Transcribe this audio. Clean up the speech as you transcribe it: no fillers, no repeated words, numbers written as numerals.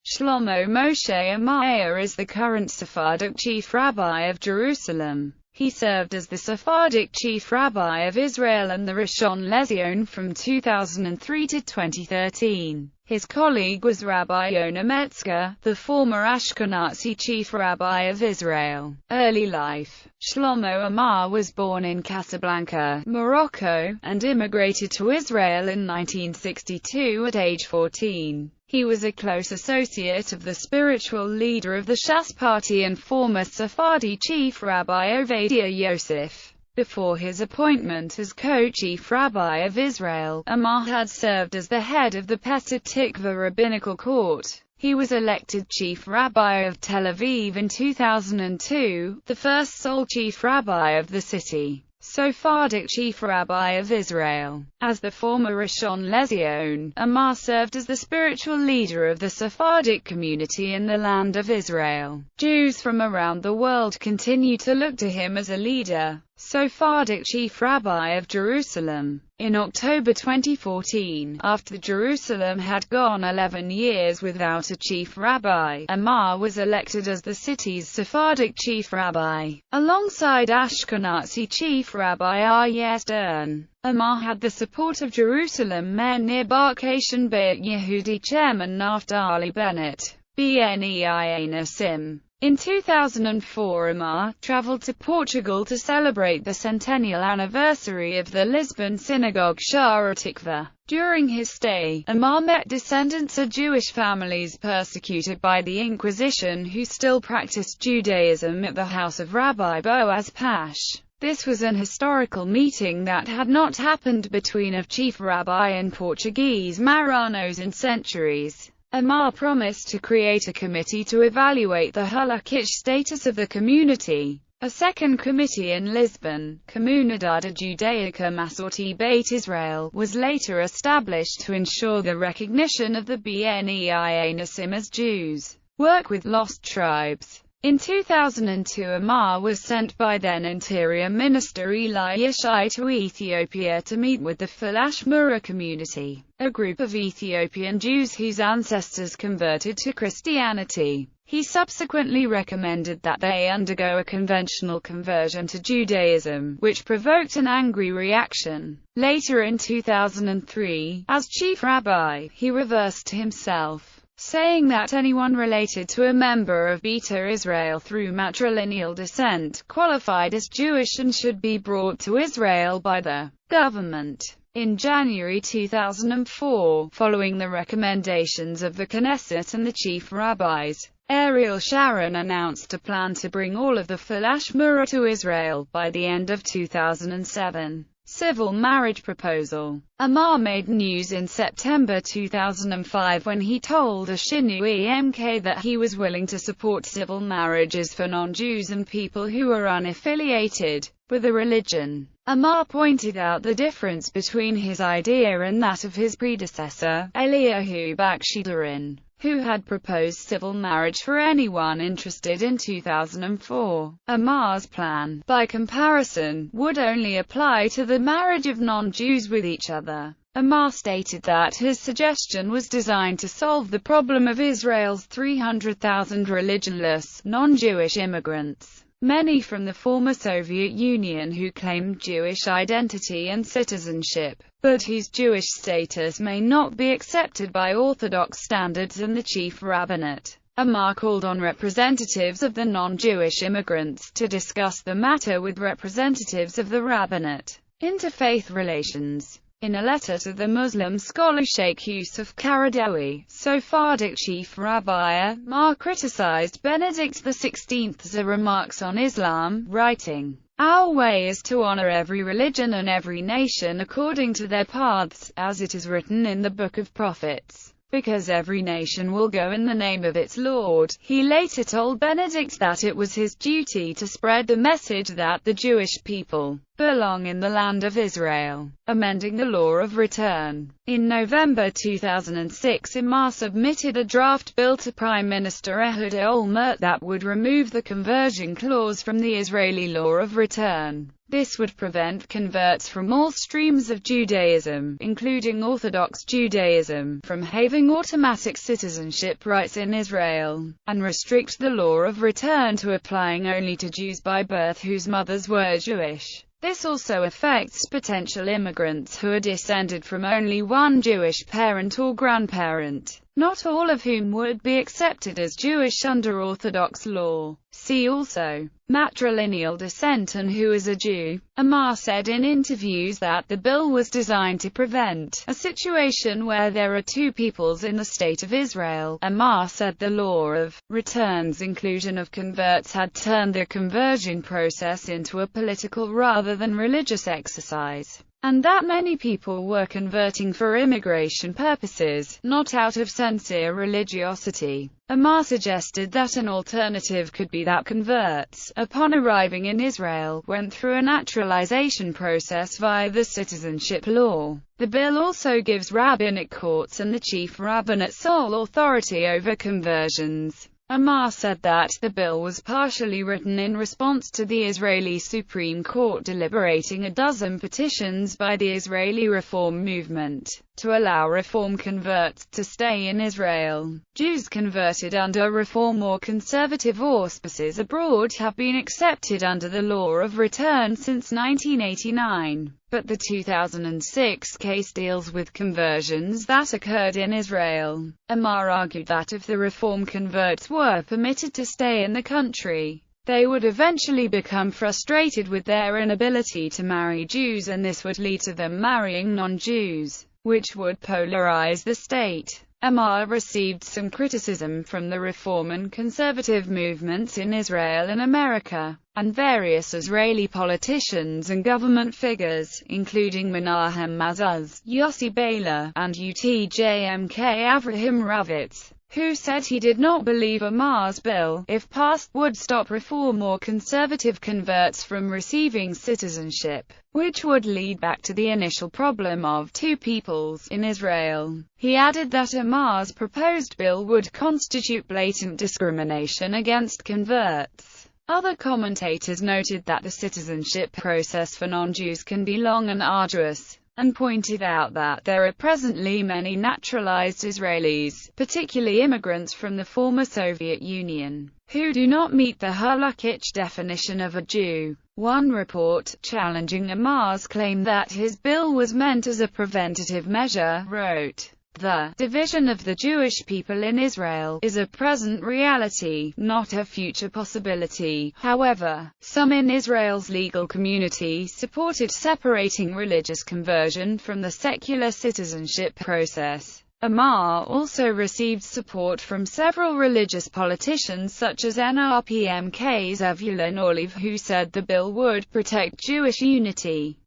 Shlomo Moshe Amar is the current Sephardic chief rabbi of Jerusalem. He served as the Sephardic chief rabbi of Israel and the Rishon LeZion from 2003 to 2013. His colleague was Rabbi Yonah Metzger, the former Ashkenazi chief rabbi of Israel. Early life. Shlomo Amar was born in Casablanca, Morocco, and immigrated to Israel in 1962 at age 14. He was a close associate of the spiritual leader of the Shas party and former Sephardi chief rabbi Ovadia Yosef. Before his appointment as co-chief rabbi of Israel, Amar had served as the head of the Petah Tikva rabbinical court. He was elected chief rabbi of Tel Aviv in 2002, the first sole chief rabbi of the city. Sephardic chief rabbi of Israel. As the former Rishon LeZion, Amar served as the spiritual leader of the Sephardic community in the land of Israel. Jews from around the world continue to look to him as a leader. Sephardic chief rabbi of Jerusalem. In October 2014, after Jerusalem had gone 11 years without a chief rabbi, Amar was elected as the city's Sephardic chief rabbi, alongside Ashkenazi chief rabbi Aryeh Stern. Amar had the support of Jerusalem Mayor Nir Baruch Beit Yehudi chairman Naftali Bennett, Bnei Nassim. In 2004, Amar traveled to Portugal to celebrate the centennial anniversary of the Lisbon synagogue Sha'ar HaTikva. During his stay, Amar met descendants of Jewish families persecuted by the Inquisition who still practiced Judaism at the house of Rabbi Boaz Pash. This was an historical meeting that had not happened between a chief rabbi and Portuguese Marranos in centuries. Amar promised to create a committee to evaluate the halakhic status of the community. A second committee in Lisbon, Comunidade Judaica Masorti Beit Israel, was later established to ensure the recognition of the Bnei Nassim as Jews. Work with lost tribes. In 2002, Amar was sent by then Interior Minister Eli Yishai to Ethiopia to meet with the Falash Mura community, a group of Ethiopian Jews whose ancestors converted to Christianity. He subsequently recommended that they undergo a conventional conversion to Judaism, which provoked an angry reaction. Later in 2003, as chief rabbi, he reversed himself, saying that anyone related to a member of Beta Israel through matrilineal descent qualified as Jewish and should be brought to Israel by the government. In January 2004, following the recommendations of the Knesset and the chief rabbis, Ariel Sharon announced a plan to bring all of the Falash Mura to Israel by the end of 2007. Civil marriage proposal. Amar made news in September 2005 when he told Ashinui MK that he was willing to support civil marriages for non-Jews and people who are unaffiliated with a religion. Amar pointed out the difference between his idea and that of his predecessor, Eliyahu Bakshidarin, who had proposed civil marriage for anyone interested in 2004. Amar's plan, by comparison, would only apply to the marriage of non-Jews with each other. Amar stated that his suggestion was designed to solve the problem of Israel's 300,000 religionless, non-Jewish immigrants, many from the former Soviet Union who claimed Jewish identity and citizenship, but whose Jewish status may not be accepted by Orthodox standards and the chief rabbinate. Amar called on representatives of the non-Jewish immigrants to discuss the matter with representatives of the rabbinate. Interfaith relations. In a letter to the Muslim scholar Sheikh Yusuf Karadoui, Sephardic chief rabbi, Amar criticized Benedict XVI's remarks on Islam, writing, "Our way is to honor every religion and every nation according to their paths, as it is written in the Book of Prophets, because every nation will go in the name of its Lord." He later told Benedict that it was his duty to spread the message that the Jewish people belong in the land of Israel, amending the law of return. In November 2006, Amar submitted a draft bill to Prime Minister Ehud Olmert that would remove the conversion clause from the Israeli law of return. This would prevent converts from all streams of Judaism, including Orthodox Judaism, from having automatic citizenship rights in Israel, and restrict the law of return to applying only to Jews by birth whose mothers were Jewish. This also affects potential immigrants who are descended from only one Jewish parent or grandparent, not all of whom would be accepted as Jewish under Orthodox law. See also matrilineal descent and who is a Jew. Amar said in interviews that the bill was designed to prevent a situation where there are two peoples in the state of Israel. Amar said the law of return's inclusion of converts had turned the conversion process into a political rather than religious exercise, and that many people were converting for immigration purposes, not out of sincere religiosity. Amar suggested that an alternative could be that converts, upon arriving in Israel, went through a naturalization process via the citizenship law. The bill also gives rabbinic courts and the chief rabbinate sole authority over conversions. Amar said that the bill was partially written in response to the Israeli Supreme Court deliberating a dozen petitions by the Israeli Reform movement to allow Reform converts to stay in Israel. Jews converted under Reform or conservative auspices abroad have been accepted under the law of return since 1989. But the 2006 case deals with conversions that occurred in Israel. Amar argued that if the Reform converts were permitted to stay in the country, they would eventually become frustrated with their inability to marry Jews, and this would lead to them marrying non-Jews, which would polarize the state. Amar received some criticism from the Reform and conservative movements in Israel and America, and various Israeli politicians and government figures, including Menahem Mazuz, Yossi Beila, and UTJMK Avraham Ravitz, who said he did not believe Amar's bill, if passed, would stop Reform or conservative converts from receiving citizenship, which would lead back to the initial problem of two peoples in Israel. He added that Amar's proposed bill would constitute blatant discrimination against converts. Other commentators noted that the citizenship process for non-Jews can be long and arduous, and pointed out that there are presently many naturalized Israelis, particularly immigrants from the former Soviet Union, who do not meet the halakhic definition of a Jew. One report, challenging Amar's claim that his bill was meant as a preventative measure, wrote, "The division of the Jewish people in Israel is a present reality, not a future possibility." However, some in Israel's legal community supported separating religious conversion from the secular citizenship process. Amar also received support from several religious politicians such as NRPMK's Zevulun Orlev, who said the bill would protect Jewish unity.